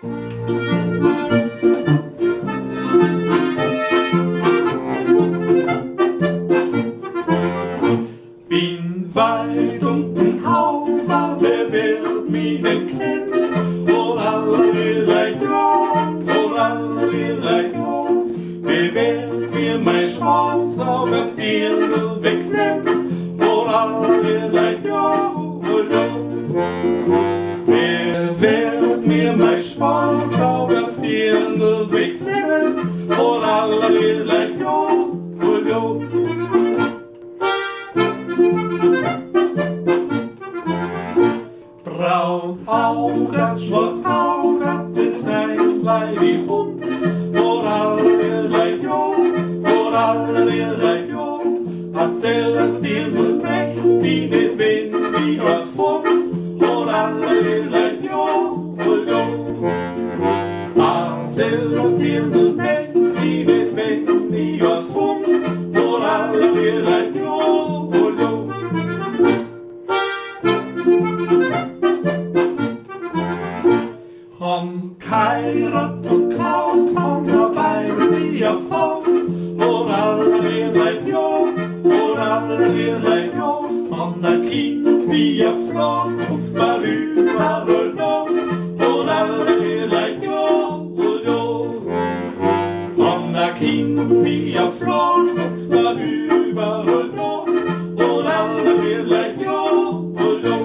Bin weit unten auf, wer wird mich denn kennen? Oh, lallalilai, oh, lallalilai, wer wird mir mein Schwarz auch als Dirndl wegnehmen? Oh, lallalilai, oh, wer wird mir mein Schwarz auch als Dirndl wegnehmen? Oh, lallalilai, oh, braun Augen, schwarz Augen, das ein kleiner Hund. Orallerlei, jo, orallerlei, jo. Das alles Dirndl brecht, die nicht wen wie als Fund. Orallerlei, jo, jo. Das alles Dirndl brecht, die nicht wen wie als Fund. Orallerlei, jo, jo. Om Kairat und Klaus, om der Weib wie a Faust. Orallerlei, jo, orallerlei, jo. Om der Kind wie a Flock, ruft man überall noch. Orallerlei, jo, jo. Om der Kind wie a Flock, ruft man überall noch. Orallerlei, jo, jo.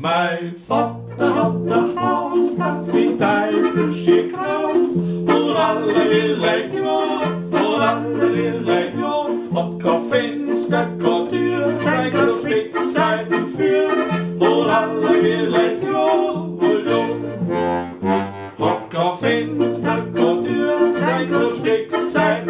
Mein Vater hat ein Haus, das in Teufelsche Kraus. Orallerlei, jo, orallerlei, jo. Hat kein Fenster, keine Tür, sein kein Steckseiten für. Orallerlei, jo, jo. Hat kein Fenster, keine Tür, sein kein Steckseiten